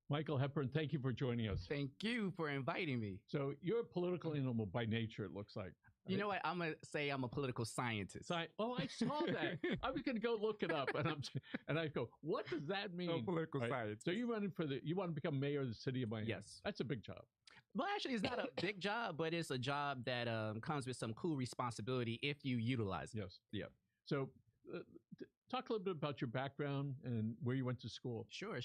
Michael Hepburn, thank you for joining us. Thank you for inviting me. So you're a political animal by nature, it looks like. Right? You know what? I'm gonna say I'm a political scientist. Oh, I saw that. I was going to go look it up, and I go, what does that mean? No political science. So you want to become mayor of the city of Miami? Yes, that's a big job. Well, actually, it's not a big job, but it's a job that comes with some cool responsibility if you utilize it. Yes. Yeah. So. Talk a little bit about your background and where you went to school. Sure.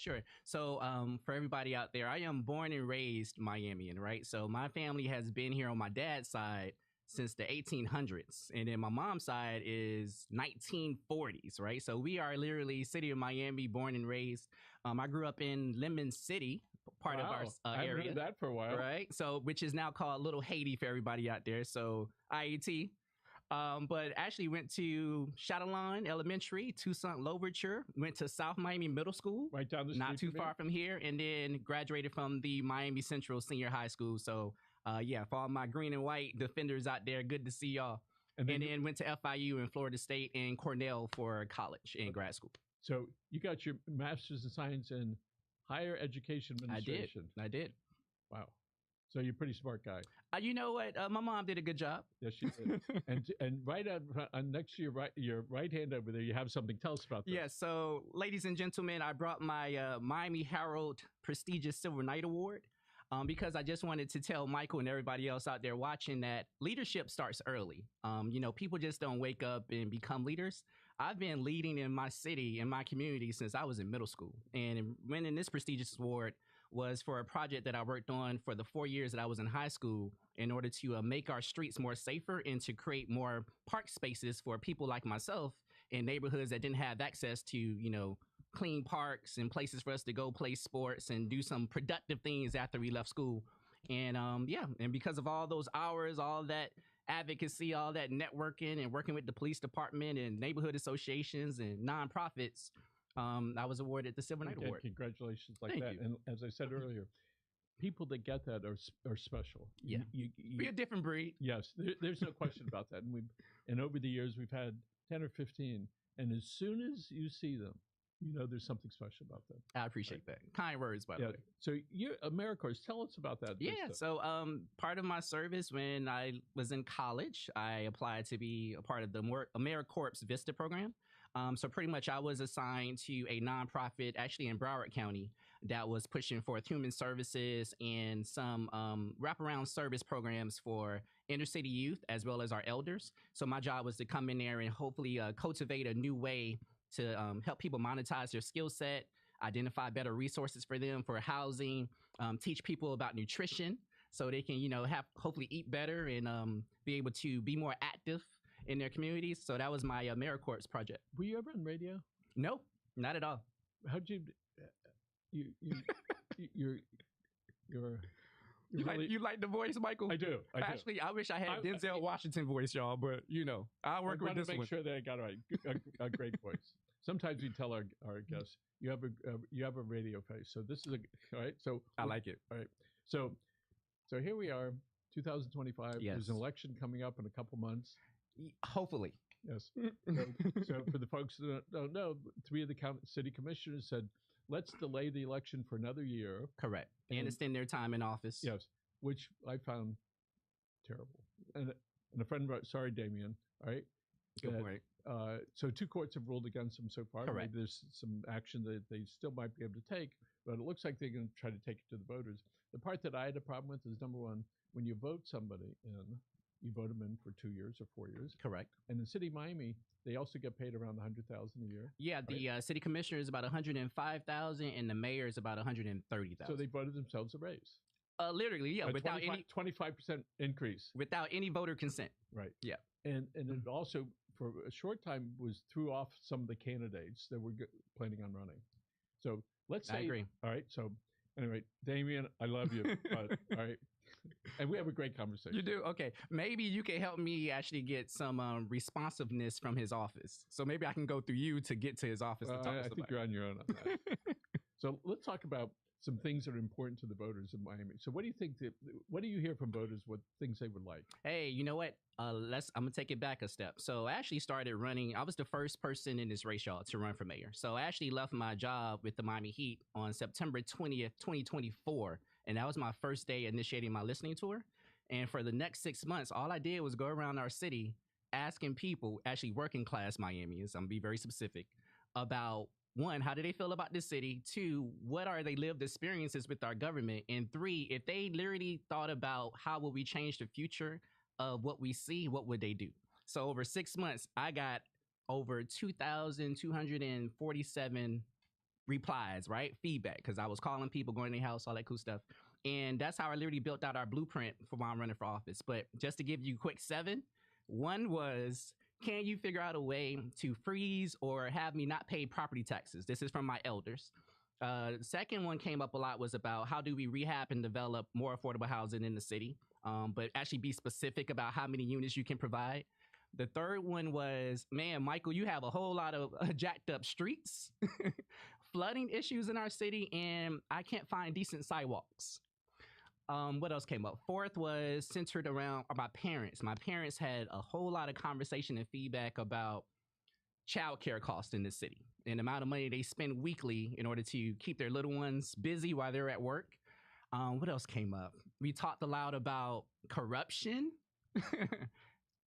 So for everybody out there, I am born and raised Miamian, right? So my family has been here on my dad's side since the 1800s. And then my mom's side is 1940s, right? So we are literally city of Miami, born and raised. I grew up in Lemon City, part of our I area. I've heard that for a while. Right? So, which is now called Little Haiti for everybody out there. So IET. But actually went to Chatelaine Elementary, Toussaint Louverture, went to South Miami Middle School. Right down the street. Not too far from here. And then graduated from the Miami Central Senior High School. So, for all my green and white defenders out there, good to see y'all. And then went to FIU and Florida State and Cornell for college and grad school. So you got your master's in science in higher education administration. I did. Wow. So you're a pretty smart guy. You know what? My mom did a good job. Yes, she did. and right next to your right hand over there, you have something. Tell us about that. Yes. So, ladies and gentlemen, I brought my Miami Herald prestigious Silver Knight Award because I just wanted to tell Michael and everybody else out there watching that leadership starts early. People just don't wake up and become leaders. I've been leading in my city, in my community since I was in middle school. And winning this prestigious award was for a project that I worked on for the 4 years that I was in high school in order to make our streets more safer and to create more park spaces for people like myself in neighborhoods that didn't have access to, clean parks and places for us to go play sports and do some productive things after we left school. And and because of all those hours, all that advocacy, all that networking and working with the police department and neighborhood associations and nonprofits, I was awarded the Silver Knight Award. Congratulations Thank you. And as I said earlier, people that get that are special. Yeah. Be a different breed. Yes, there's no question about that. And over the years, we've had 10 or 15. And as soon as you see them, there's something special about them. I appreciate that. Kind words, by the way. So you're AmeriCorps. Tell us about that. Yeah. So part of my service when I was in college, I applied to be a part of the AmeriCorps Vista program. So pretty much I was assigned to a nonprofit actually in Broward County that was pushing for human services and some wraparound service programs for inner city youth as well as our elders. So my job was to come in there and hopefully cultivate a new way to help people monetize their skill set, identify better resources for them for housing, teach people about nutrition so they can, hopefully eat better and be able to be more active in their communities. So that was my AmeriCorps project. Were you ever on radio? No, not at all. How'd you you like the voice, Michael? I do. Actually, I wish I had Denzel Washington voice, y'all, but I work with this one. Make sure that I got it right. A great voice. Sometimes we tell our guests, you have a radio face. So this is all right. So I like it. All right. So here we are, 2025. Yes. There's an election coming up in a couple months. Hopefully. Yes. So for the folks that don't know, 3 of the city commissioners said, let's delay the election for another year. Correct. And extend their time in office. Yes, which I found terrible. And a friend wrote, sorry, Damien, all right? Good point. So 2 courts have ruled against them so far. Correct. Maybe there's some action that they still might be able to take, but it looks like they're going to try to take it to the voters. The part that I had a problem with is, number one, when you vote somebody in, you vote them in for 2 years or 4 years. Correct. And in the city of Miami, they also get paid around $100,000 a year. Yeah, the city commissioner is about $105,000, and the mayor is about $130,000. So they voted themselves a raise. Literally, yeah, without 25% increase, without any voter consent. Right. Yeah, and it also for a short time threw off some of the candidates that were planning on running. So let's say, I agree. All right. So anyway, Damien, I love you. But, all right. And we have a great conversation. You do? Okay. Maybe you can help me actually get some responsiveness from his office. So maybe I can go through you to get to his office. To talk I think you're on your own on that. So let's talk about some things that are important to the voters in Miami. So what do you think what do you hear from voters, what things they would like? Hey, you know what? I'm gonna take it back a step. So I actually started running. I was the first person in this race, y'all, to run for mayor. So I actually left my job with the Miami Heat on September 20th, 2024. And that was my first day initiating my listening tour. And for the next 6 months, all I did was go around our city asking people, actually working class Miamians, I'm gonna be very specific, about one, how do they feel about this city? Two, what are they lived experiences with our government? And three, if they literally thought about how will we change the future of what we see, what would they do? So over 6 months, I got over 2,247 replies, right? Feedback, because I was calling people, going to their house, all that cool stuff. And that's how I literally built out our blueprint for why I'm running for office. But just to give you a quick 7, one was, can you figure out a way to freeze or have me not pay property taxes? This is from my elders. The second one came up a lot was about how do we rehab and develop more affordable housing in the city, but actually be specific about how many units you can provide. The third one was, man, Michael, you have a whole lot of jacked up streets, flooding issues in our city, and I can't find decent sidewalks. What else came up? Fourth was centered around my parents. My parents had a whole lot of conversation and feedback about childcare costs in the city and the amount of money they spend weekly in order to keep their little ones busy while they're at work. What else came up? We talked a lot about corruption.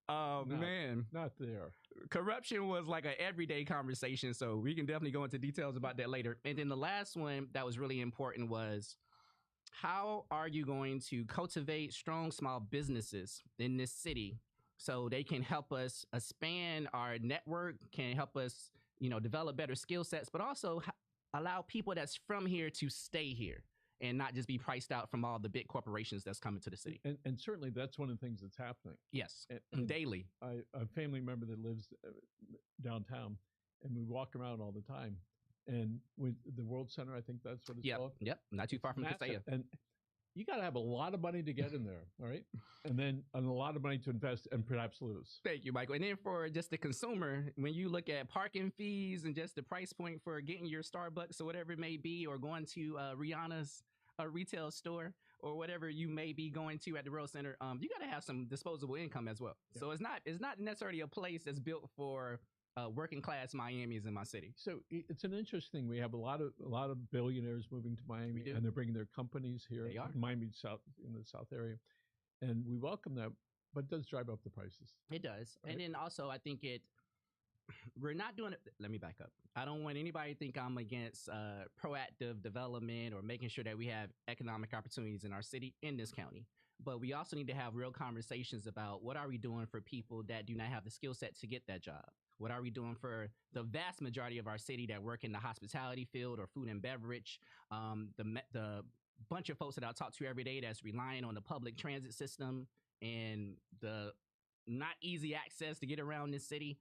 Man, not there. Corruption was like an everyday conversation, so we can definitely go into details about that later. And then the last one that was really important was, how are you going to cultivate strong small businesses in this city so they can help us expand our network, can help us, develop better skill sets, but also allow people that's from here to stay here and not just be priced out from all the big corporations that's coming to the city. And certainly that's one of the things that's happening. Yes, and daily. A family member that lives downtown, and we walk around all the time. And with the World Center, I think that's what it's called. Yep, not too far from Castilla. And you got to have a lot of money to get in there, all right? And a lot of money to invest and perhaps lose. Thank you, Michael. And then for just the consumer, when you look at parking fees and just the price point for getting your Starbucks or whatever it may be, or going to Rihanna's retail store or whatever you may be going to at the World Center, you got to have some disposable income as well. Yeah. So it's not necessarily a place that's built for working class Miami's in my city. So it's an interesting thing. We have a lot of billionaires moving to Miami, and they're bringing their companies here. They are. In Miami South, in the South area, and we welcome them. But it does drive up the prices. It does, right? And then also I think we're not doing it. Let me back up. I don't want anybody to think I'm against proactive development or making sure that we have economic opportunities in our city, in this county. But we also need to have real conversations about what are we doing for people that do not have the skill set to get that job. What are we doing for the vast majority of our city that work in the hospitality field or food and beverage? The bunch of folks that I talk to every day that's relying on the public transit system and the not easy access to get around this city.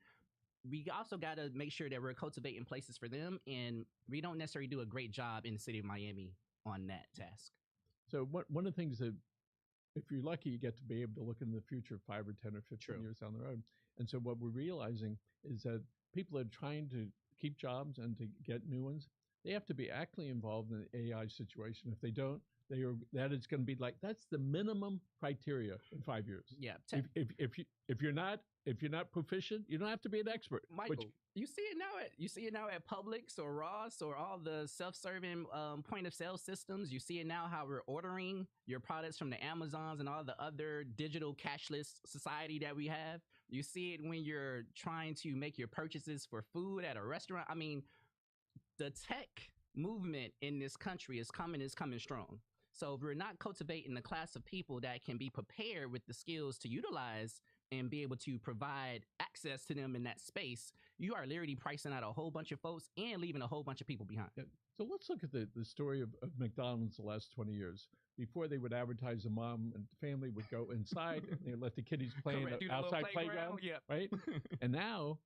We also got to make sure that we're cultivating places for them, and we don't necessarily do a great job in the city of Miami on that task. So one of the things that, if you're lucky, you get to be able to look in the future 5 or 10 or 15 years down the road. And so what we're realizing is that people are trying to keep jobs and to get new ones. They have to be actively involved in the AI situation. If they don't, that is going to be like, that's the minimum criteria in 5 years. Yeah. If you're not proficient, you don't have to be an expert. Michael, you see it now at Publix or Ross or all the self-serving point of sale systems. You see it now how we're ordering your products from the Amazons and all the other digital cashless society that we have. You see it when you're trying to make your purchases for food at a restaurant. I mean, the tech movement in this country is coming strong. So if we're not cultivating the class of people that can be prepared with the skills to utilize and be able to provide access to them in that space, you are literally pricing out a whole bunch of folks and leaving a whole bunch of people behind. Yeah. So let's look at the story of McDonald's the last 20 years. Before they would advertise, a mom and family would go inside and they let the kiddies play in the outside playground, right? And now,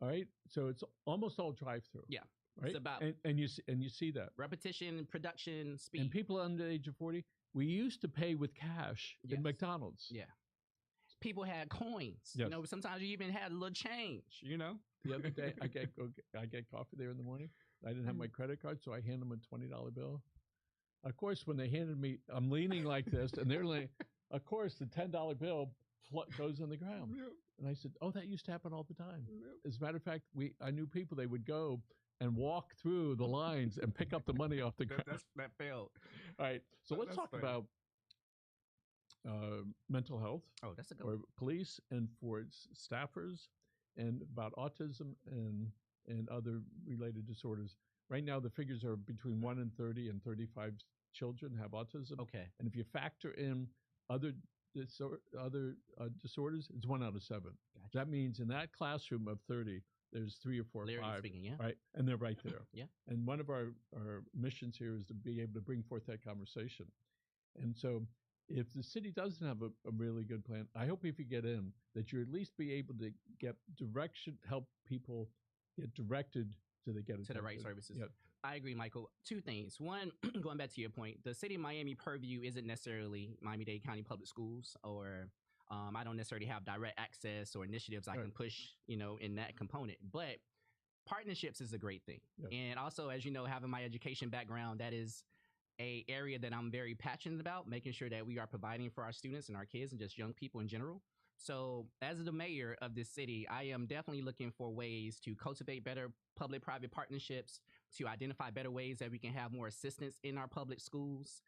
all right, so it's almost all drive-through. Yeah. Right? It's about and you see that. Repetition, production, speed. And people under the age of 40, we used to pay with cash in McDonald's. Yeah. People had coins. Yes. Sometimes you even had a little change, The other day, I get coffee there in the morning, I didn't have my credit card, so I handed them a $20 bill. Of course, when they handed me, I'm leaning like this, and they're like, of course, the $10 bill goes on the ground. And I said, oh, that used to happen all the time. As a matter of fact, I knew people, they would go and walk through the lines and pick up the money off the ground. That failed. All right, so let's talk about mental health. Oh, that's a good for one. police and for staffers, and about autism and other related disorders. Right now, the figures are between 1 in 30 and 35 children have autism. Okay. And if you factor in other disorders, it's 1 out of 7. Gotcha. That means in that classroom of 30, there's 3 or 4 or 5. Speaking, yeah. Right, and they're right there. Yeah. And one of our missions here is to be able to bring forth that conversation. And so if the city doesn't have a really good plan, I hope if you get in, that you at least be able to get direction, help people get directed to the right services. Yep. I agree, Michael. 2 things. One, going back to your point, the city of Miami purview isn't necessarily Miami-Dade County Public Schools, or I don't necessarily have direct access or initiatives I can push, in that component. But partnerships is a great thing. Yep. And also, as you know, having my education background, that is a area that I'm very passionate about, making sure that we are providing for our students and our kids and just young people in general. So as the mayor of this city, I am definitely looking for ways to cultivate better public-private partnerships, to identify better ways that we can have more assistance in our public schools,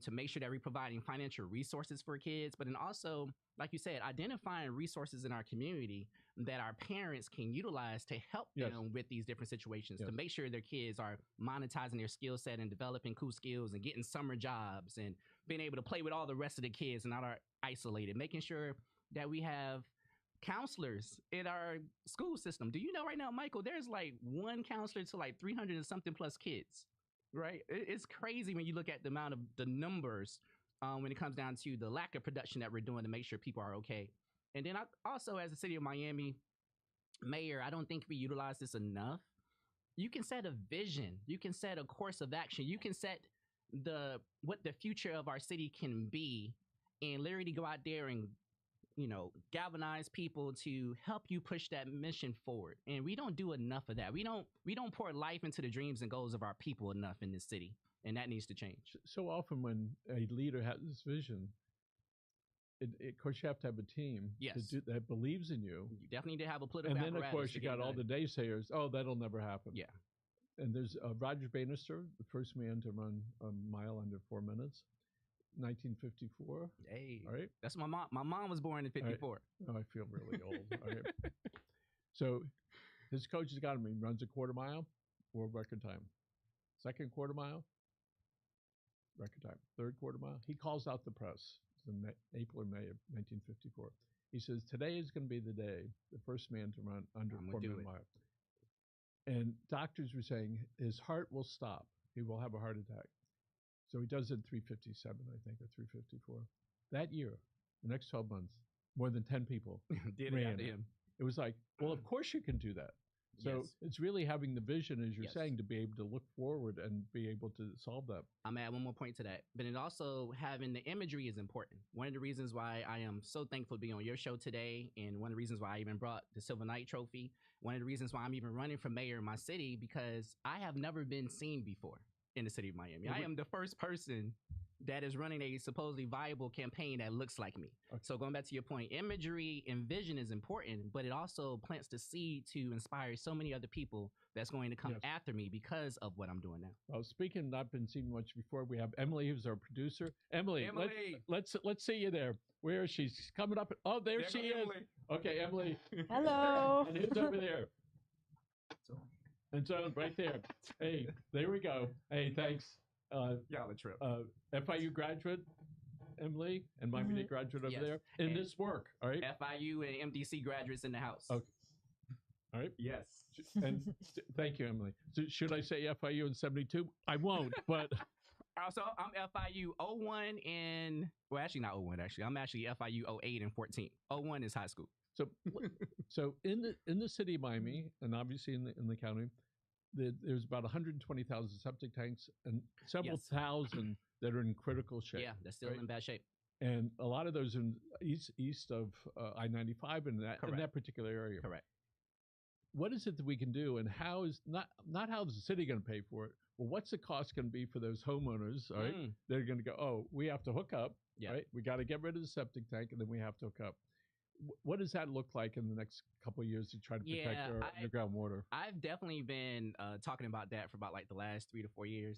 to make sure that we're providing financial resources for kids, but then also, like you said, identifying resources in our community that our parents can utilize to help them with these different situations, to make sure their kids are monetizing their skill set and developing cool skills and getting summer jobs and being able to play with all the rest of the kids and not are isolated, making sure that we have counselors in our school system. Do you know right now, Michael, there's like 1 counselor to like 300 and something plus kids, right? It's crazy when you look at the numbers when it comes down to the lack of production that we're doing to make sure people are okay. And then also, as the city of Miami mayor, I don't think we utilize this enough. You can set a vision. You can set a course of action. You can set what the future of our city can be, and literally go out there and galvanize people to help you push that mission forward. And we don't do enough of that. We don't pour life into the dreams and goals of our people enough in this city, and that needs to change. So often when a leader has this vision, of course you have to have a team that believes in you. You definitely need to have a political apparatus. And then of course you got all the naysayers. Oh, that'll never happen. Yeah. And there's Roger Bannister, the first man to run a mile under 4 minutes. 1954. Hey, all right. That's my mom. My mom was born in 54. Right. Oh, I feel really old. All right. So his coach has got him. He runs a quarter mile, world record time. Second quarter mile, record time. Third quarter mile. He calls out the press in April or May of 1954. He says, today is going to be the day, the first man to run under 4 minute mile. And doctors were saying his heart will stop. He will have a heart attack. So he does it in 3:57, I think, or 3:54. That year, the next 12 months, more than 10 people ran. It was like, well, of course you can do that. So it's really having the vision, as you're saying, to be able to look forward and be able to solve that. I'm going to add one more point to that. But it also having the imagery is important. One of the reasons why I am so thankful to be on your show today, and one of the reasons why I even brought the Silver Knight Trophy, one of the reasons why I'm even running for mayor in my city, because I have never been seen before in the city of Miami. I am the first person that is running a supposedly viable campaign that looks like me. Okay. So going back to your point, imagery and vision is important, but it also plants the seed to inspire so many other people that's going to come after me because of what I'm doing now. Well, speaking, not been seen much before, we have Emily, who's our producer. Emily. Let's see you there. Where is she? She's coming up. Oh, there she is. Okay, Emily. Hello. And who's over there? And so right there. Hey, there we go. Hey, thanks. The trip. FIU graduate, Emily, and Miami-Dade graduate over there in this work. All right. FIU and MDC graduates in the house. Okay. All right. Yes. And thank you, Emily. So should I say FIU in 72? I won't, but. Also, I'm FIU 01 and, well, actually not 01, actually. I'm actually FIU 08 and 14. 01 is high school. So in the city of Miami, and obviously in the county, there's about 120,000 septic tanks and several thousand that are in critical shape. Yeah, they're still in bad shape. And a lot of those in east of I-95 in that particular area. Correct. what is it that we can do, and how is not how is the city going to pay for it? Well, what's the cost going to be for those homeowners? All right, they're going to go, oh, we have to hook up. Right, we got to get rid of the septic tank, and then we have to hook up. What does that look like in the next couple of years to try to protect our underground water? I've definitely been talking about that for about like the last 3 to 4 years.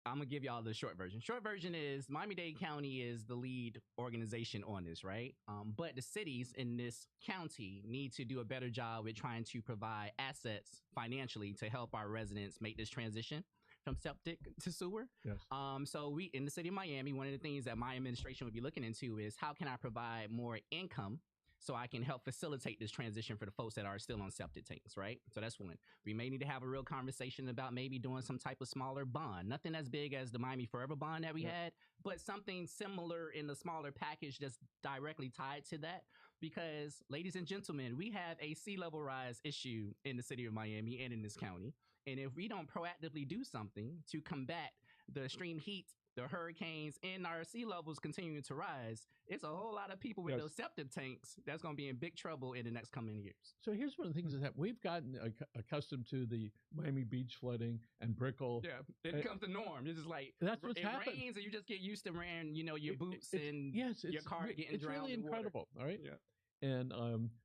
I'm gonna give y'all the short version. Short version is Miami-Dade County is the lead organization on this, right? But the cities in this county need to do a better job with trying to provide assets financially to help our residents make this transition from septic to sewer. Yes. So we in the city of Miami, one of the things that my administration would be looking into is how can I provide more income so I can help facilitate this transition for the folks that are still on septic tanks, right? So that's one. We may need to have a real conversation about maybe doing some type of smaller bond. Nothing as big as the Miami Forever bond that we had, but something similar in the smaller package that's directly tied to that. Because, ladies and gentlemen, we have a sea level rise issue in the city of Miami and in this county. And if we don't proactively do something to combat the extreme heat, the hurricanes, and our sea levels continuing to rise, it's a whole lot of people with those septic tanks that's going to be in big trouble in the next coming years. So here's one of the things is that we've gotten accustomed to the Miami Beach flooding and Brickell. Yeah, it becomes the norm. It's just like that's what's happened. It rains and you just get used to wearing, your boots and your car getting drowned. It's really incredible, all right? Yeah. And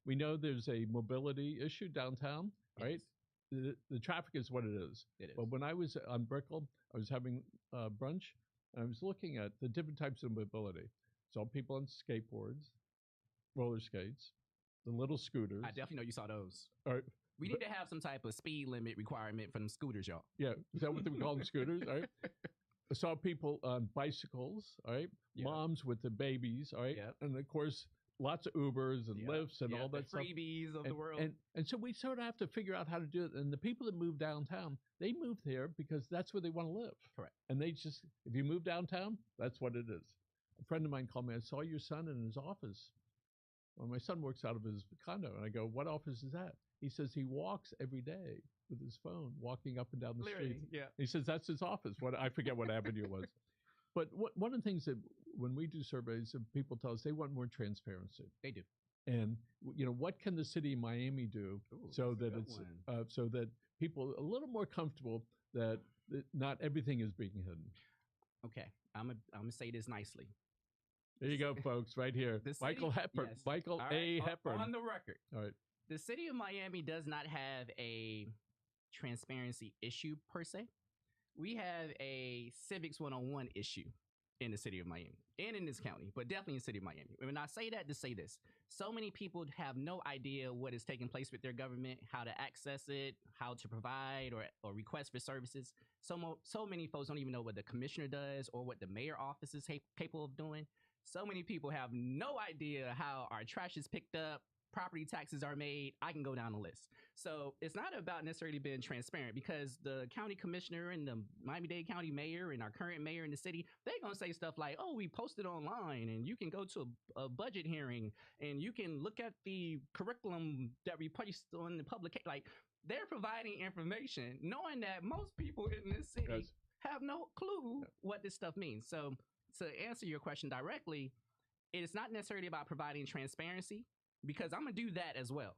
we know there's a mobility issue downtown, right? The traffic is what it is. It is. But when I was on Brickell, I was having brunch, and I was looking at the different types of mobility. Saw people on skateboards, roller skates, the little scooters. I definitely know you saw those. All right. We need to have some type of speed limit requirement for them scooters, y'all. Yeah, is that what we call them, scooters? All right. I saw people on bicycles, all right? Yeah. Moms with the babies, all right? Yeah. And of course, lots of Ubers and Lyfts and all that stuff. Freebies of the world. And so we sort of have to figure out how to do it. And the people that move downtown, they move there because that's where they want to live. Correct. And they just, if you move downtown, that's what it is. A friend of mine called me, I saw your son in his office. Well, my son works out of his condo. And I go, what office is that? He says he walks every day with his phone, walking up and down the street. Yeah. He says that's his office. I forget what avenue it was. But one of the things that when we do surveys, people tell us they want more transparency. They do. And what can the city of Miami do so that so that people are a little more comfortable that not everything is being hidden? Okay, I'm gonna say this nicely. There you go, folks, right here. Michael Hepburn. Yes. Michael A. Hepburn. On the record. All right. The city of Miami does not have a transparency issue per se. We have a Civics 101 issue in the city of Miami and in this county, but definitely in the city of Miami. When I say that, to say this, so many people have no idea what is taking place with their government, how to access it, how to provide or request for services. So many folks don't even know what the commissioner does or what the mayor office is capable of doing. So many people have no idea how our trash is picked up, property taxes are made. I can go down the list. So it's not about necessarily being transparent because the county commissioner and the Miami-Dade County mayor and our current mayor in the city, they're going to say stuff like, oh, we posted online and you can go to a budget hearing and you can look at the curriculum that we placed on the public. Like they're providing information knowing that most people in this city have no clue what this stuff means. So to answer your question directly, it's not necessarily about providing transparency, because I'm going to do that as well.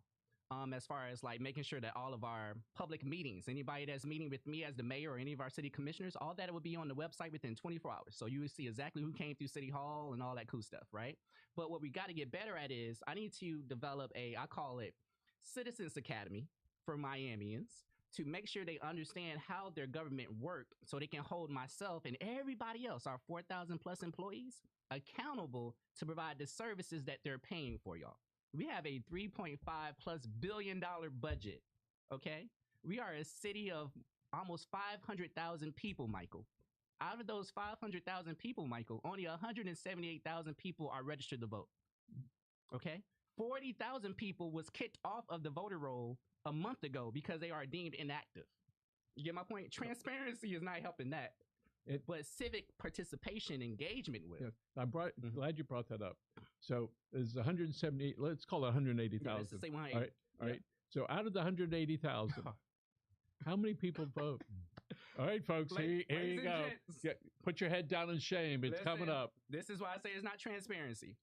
As far as like making sure that all of our public meetings, anybody that's meeting with me as the mayor or any of our city commissioners, all that will be on the website within 24 hours. So you will see exactly who came through City Hall and all that cool stuff, right? But what we got to get better at is I need to develop I call it Citizens Academy for Miamians to make sure they understand how their government work so they can hold myself and everybody else, our 4,000 plus employees, accountable to provide the services that they're paying for, y'all. We have a $3.5+ billion budget, okay? We are a city of almost 500,000 people, Michael. Out of those 500,000 people, Michael, only 178,000 people are registered to vote, okay? 40,000 people was kicked off of the voter roll a month ago because they are deemed inactive. You get my point? Transparency is not helping that. But civic participation engagement with. Yeah, I'm glad you brought that up. So there's 178, let's call it 180,000. Let's say 180. All right. So out of the 180,000, how many people vote? All right, folks, here you go. Put your head down in shame. It's coming up. This is why I say it's not transparency.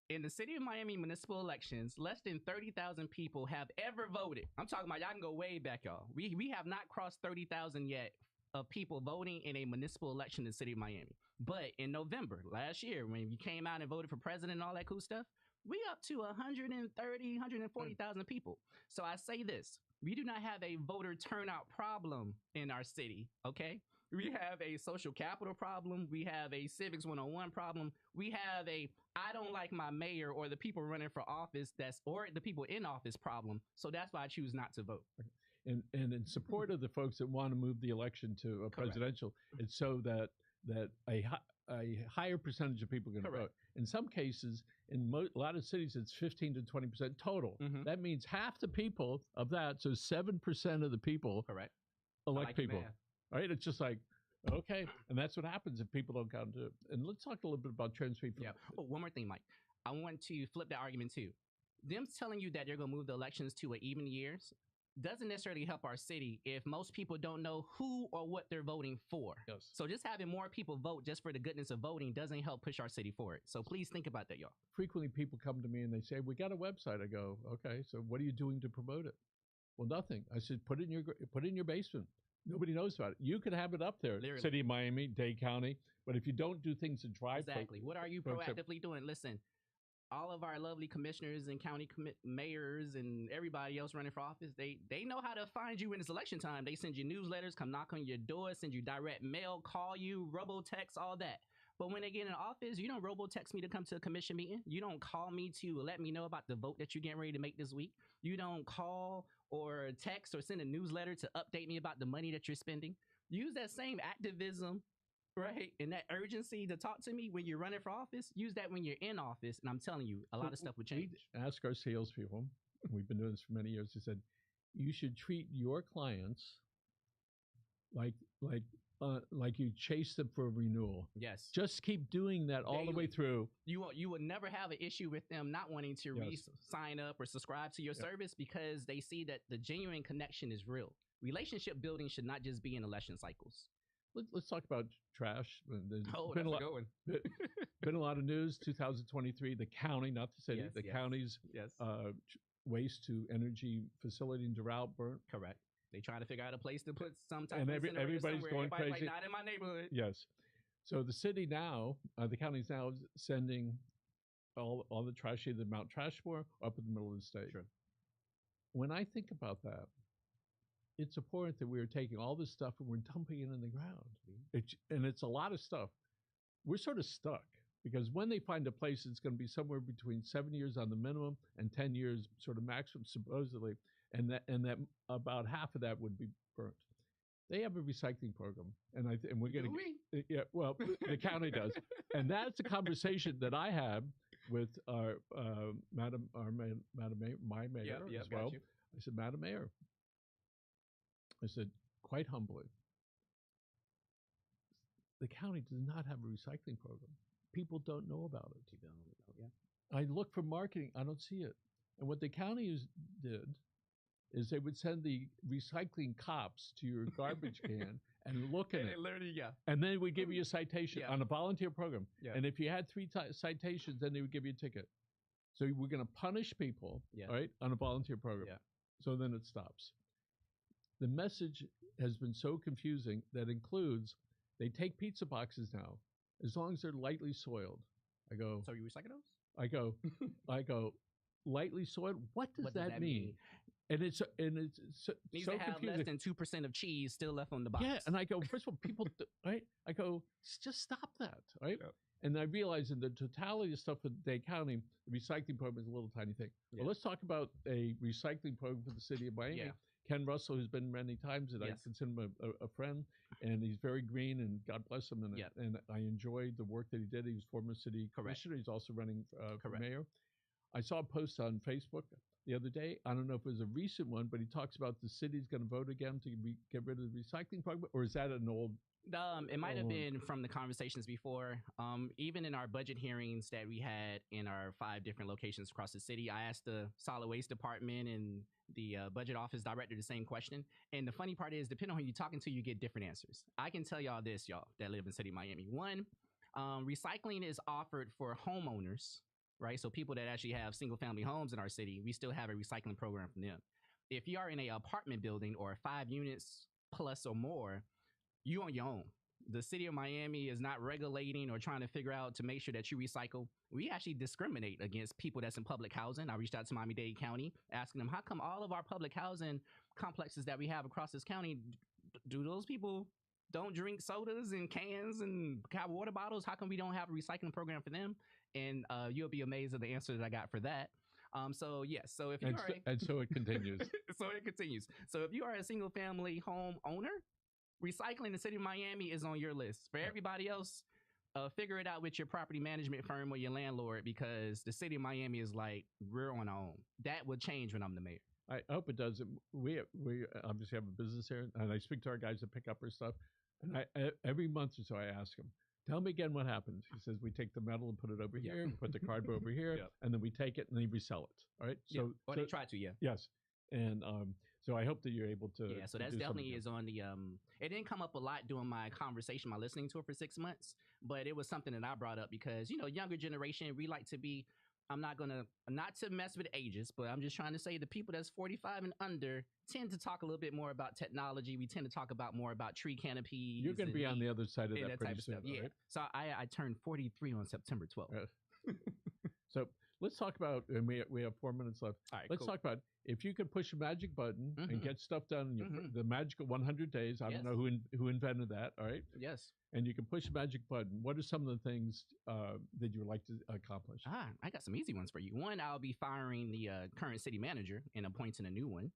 In the city of Miami municipal elections, less than 30,000 people have ever voted. I'm talking about y'all can go way back, y'all. We have not crossed 30,000 yet of people voting in a municipal election in the city of Miami. But in November last year, when you came out and voted for president and all that cool stuff, we up to 130, 140,000 people. So I say this, we do not have a voter turnout problem in our city, okay? We have a social capital problem. We have a civics 101 problem. We have a I don't like my mayor or the people running for office or the people in office problem. So that's why I choose not to vote. And in support of the folks that want to move the election to a presidential, it's so that a higher percentage of people are going to vote. In some cases, in a lot of cities, it's 15 to 20% total. That means half the people of that, so 7% of the people elect people. Right? It's just like, okay. And that's what happens if people don't count it. And let's talk a little bit about trans people. Yeah. Oh, one more thing, Mike. I want to flip that argument too. Them telling you that they're going to move the elections to an even years doesn't necessarily help our city if most people don't know who or what they're voting for. Yes. So just having more people vote just for the goodness of voting doesn't help push our city forward. So please think about that, y'all. Frequently people come to me and they say, we got a website. I go, okay, so what are you doing to promote it? Well, nothing. I said, put it in your basement. Nobody knows about it. You could have it up there, literally. City of Miami-Dade County. But if you don't do things to drive... Exactly. What are you proactively doing? Listen, all of our lovely commissioners and county mayors and everybody else running for office, they know how to find you when it's election time. They send you newsletters, come knock on your door, send you direct mail, call you, robo-text, all that. But when they get in office, you don't robo-text me to come to a commission meeting. You don't call me to let me know about the vote that you're getting ready to make this week. You don't call or text or send a newsletter to update me about the money that you're spending. Use that same activism, right, and that urgency to talk to me when you're running for office. Use that when you're in office, and I'm telling you, a lot of stuff would change. Ask our salespeople. We've been doing this for many years. They said, you should treat your clients like you chase them for a renewal. Yes. Just keep doing that all the way through. You will never have an issue with them not wanting to sign up or subscribe to your service because they see that the genuine connection is real. Relationship building should not just be in election cycles. Let's talk about trash. There's been a lot of news. 2023, the county, not the city, the county's waste to energy facility in Doral burnt. Correct. They trying to figure out a place to put some type and of everybody's going crazy. Like, not in my neighborhood. Yes. So the city now, the county's now sending all the trash either Mount Trashmore or up in the middle of the state. Sure. When I think about that, it's important that we're taking all this stuff and we're dumping it in the ground. And it's a lot of stuff. We're sort of stuck because when they find a place, it's going to be somewhere between 7 years on the minimum and 10 years sort of maximum, supposedly. And that about half of that would be burnt. They have a recycling program, and we're going to. Yeah, well, the county does, and that's a conversation that I had with our Madam Mayor as well. I said, Madam Mayor, I said quite humbly, the county does not have a recycling program. People don't know about it. You don't know, yeah. I look for marketing, I don't see it, and what the county did is they would send the recycling cops to your garbage can and look at it. And then we give you a citation on a volunteer program. Yeah. And if you had 3 citations, then they would give you a ticket. So we're going to punish people, right, on a volunteer program. Yeah. So then it stops. The message has been so confusing that includes they take pizza boxes now, as long as they're lightly soiled. I go. So you recycle those? I go, lightly soiled? What does that mean? And it's so needs to have confusing. Less than 2% of cheese still left on the box. Yeah, and I go, first of all, people, right? I go, just stop that, right? Yeah. And I realize in the totality of stuff in Dade County, the recycling program is a little tiny thing. Yeah. Well, let's talk about a recycling program for the city of Miami. Yeah. Ken Russell, who's been many times, and I consider him a friend, and he's very green, and God bless him. And I enjoyed the work that he did. He was former city commissioner. He's also running for mayor. I saw a post on Facebook the other day. I don't know if it was a recent one, but he talks about the city's going to vote again to get rid of the recycling program, or is that an old? It might have been from the conversations before. Even in our budget hearings that we had in our 5 different locations across the city, I asked the solid waste department and the budget office director the same question. And the funny part is, depending on who you're talking to, you get different answers. I can tell y'all this, y'all that live in the city of Miami. One, recycling is offered for homeowners right? So people that actually have single family homes in our city, we still have a recycling program for them. If you are in a apartment building or 5 units plus or more, you on your own. The city of Miami is not regulating or trying to figure out to make sure that you recycle. We actually discriminate against people that's in public housing. I reached out to Miami-Dade County asking them, how come all of our public housing complexes that we have across this county, do those people don't drink sodas and cans and water bottles? How come we don't have a recycling program for them? And you'll be amazed at the answer that I got for that. So yes, so if you and so it continues. So it continues. So if you are a single family home owner, recycling in the city of Miami is on your list. For everybody else, figure it out with your property management firm or your landlord, because the city of Miami is like, we're on our own. That will change when I'm the mayor. I hope it does. We obviously have a business here, and I speak to our guys that pick up our stuff. And every month or so I ask them, tell me again what happens. He says, we take the metal and put it over here, put the cardboard over here, and then we take it and then we resell it. All right. So, or they try to, Yes. And so I hope that you're able to. Yeah, so that's definitely is on the. It didn't come up a lot during my conversation, my listening tour for 6 months, but it was something that I brought up because, younger generation, we like to be. I'm not to mess with ages, but I'm just trying to say the people that's 45 and under tend to talk a little bit more about technology. We tend to talk about more about tree canopies. You're going to be on the other side of that pretty soon, yeah. Right? So I turned 43 on September 12th. So let's talk about, and we have 4 minutes left. All right, let's talk about if you could push a magic button and get stuff done in the magical 100 days. I don't know who invented that. All right. Yes. And you can push a magic button. What are some of the things that you would like to accomplish? I got some easy ones for you. One, I'll be firing the current city manager and appointing a new one.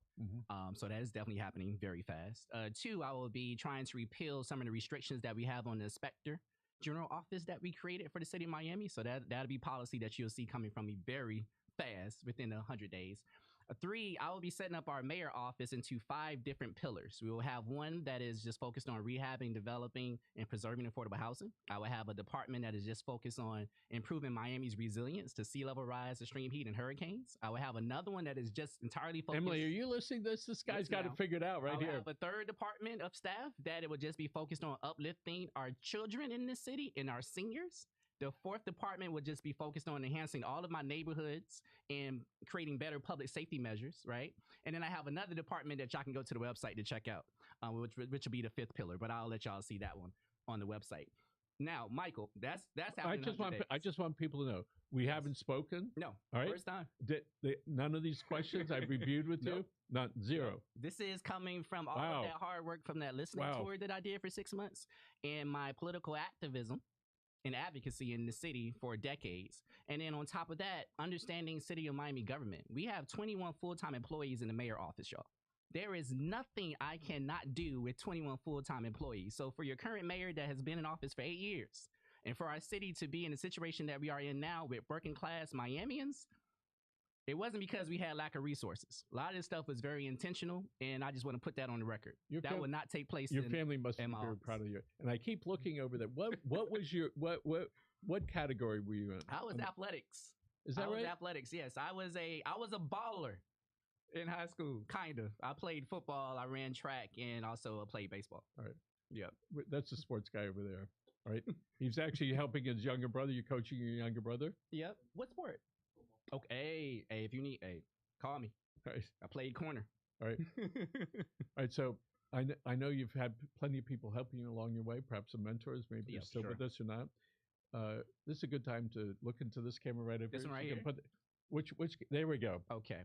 So that is definitely happening very fast. Two, I will be trying to repeal some of the restrictions that we have on the inspector general office that we created for the city of Miami. So that'll be policy that you'll see coming from me very fast within 100 days. Three, I will be setting up our mayor office into 5 different pillars. We will have one that is just focused on rehabbing, developing, and preserving affordable housing. I will have a department that is just focused on improving Miami's resilience to sea level rise, extreme heat, and hurricanes. I will have another one that is just entirely focused. Emily, are you listening to this? This guy's got it figured out right here. I have a third department of staff that it will just be focused on uplifting our children in this city and our seniors. The fourth department would just be focused on enhancing all of my neighborhoods and creating better public safety measures, right? And then I have another department that y'all can go to the website to check out, which will be the 5th pillar, but I'll let y'all see that one on the website. Now, Michael, that's happening. I just want people to know we haven't spoken. No, all right. First time. None of these questions I've reviewed with you. Not zero. This is coming from all of that hard work from that listening tour that I did for 6 months and my political activism and advocacy in the city for decades. And then on top of that, understanding city of Miami government. We have 21 full-time employees in the mayor office, y'all. There is nothing I cannot do with 21 full-time employees. So for your current mayor that has been in office for 8 years, and for our city to be in the situation that we are in now with working class Miamians, it wasn't because we had lack of resources. A lot of this stuff was very intentional, and I just want to put that on the record. That would not take place. Your family must be very proud of you. And I keep looking over that. What was your what category were you in? I was athletics. Is that right? I was athletics. Yes, I was a baller in high school. Kind of. I played football. I ran track, and also played baseball. All right. Yeah, that's the sports guy over there. All right. He's actually helping his younger brother. You're coaching your younger brother. Yep. What sport? Okay, hey, if you need, call me. All right. I played corner. All right. All right. So I know you've had plenty of people helping you along your way, perhaps some mentors, maybe you're still with us or not. This is a good time to look into this camera right over here. This one right here? Which, there we go. Okay.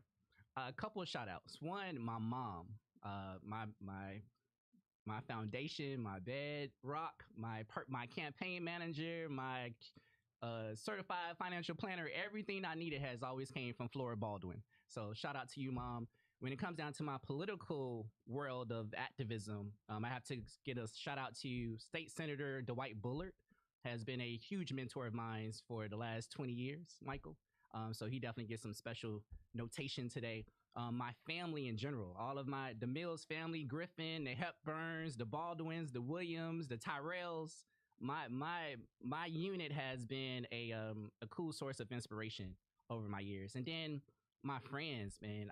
A couple of shout outs. One, my mom, my foundation, my bedrock, my campaign manager, my certified financial planner. Everything I needed has always came from Flora Baldwin. So shout out to you, Mom. When it comes down to my political world of activism, I have to get a shout out to State Senator Dwight Bullard. Has been a huge mentor of mine for the last 20 years, Michael. So he definitely gets some special notation today. My family in general, all of the Mills family, Griffin, the Hepburns, the Baldwins, the Williams, the Tyrells. My unit has been a cool source of inspiration over my years. And then my friends, man,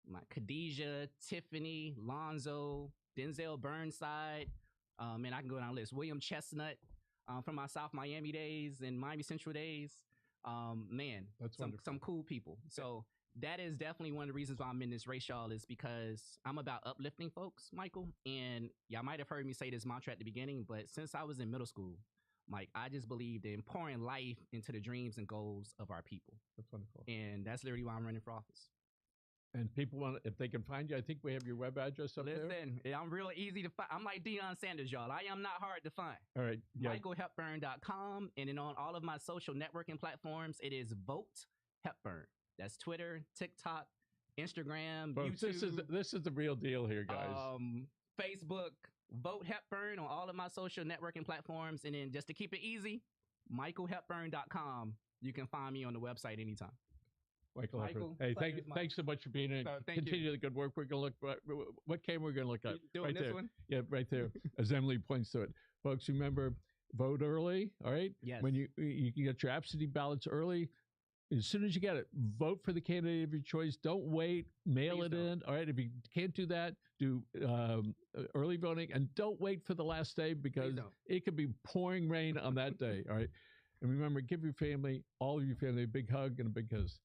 my Khadijah, Tiffany, Lonzo, Denzel Burnside, and I can go down the list. William Chestnut from my South Miami days and Miami Central days. Man, That's some wonderful. some cool people. So that is definitely one of the reasons why I'm in this race, y'all, is because I'm about uplifting folks, Michael. And y'all might have heard me say this mantra at the beginning, but since I was in middle school, Mike, I just believed in pouring life into the dreams and goals of our people. That's wonderful. And that's literally why I'm running for office. And people want, if they can find you, I think we have your web address up there. Listen, I'm real easy to find. I'm like Deion Sanders, y'all. I am not hard to find. All right. Yeah. MichaelHepburn.com. And then on all of my social networking platforms, it is Vote Hepburn. That's Twitter, TikTok, Instagram, Folks, YouTube. This is the real deal here, guys. Facebook, Vote Hepburn on all of my social networking platforms. And then just to keep it easy, MichaelHepburn.com. You can find me on the website anytime. Michael, hey, thanks so much for being in. Continue the good work. We're going to look. What camera we're going to look at? Doing this one? Yeah, right there. As Emily points to it, folks. Remember, vote early. All right. Yes. When you can get your absentee ballots early, as soon as you get it, vote for the candidate of your choice. Don't wait. Mail it in. All right. If you can't do that, do early voting, and don't wait for the last day because it could be pouring rain on that day. All right. And remember, give your family, all of your family, a big hug and a big kiss.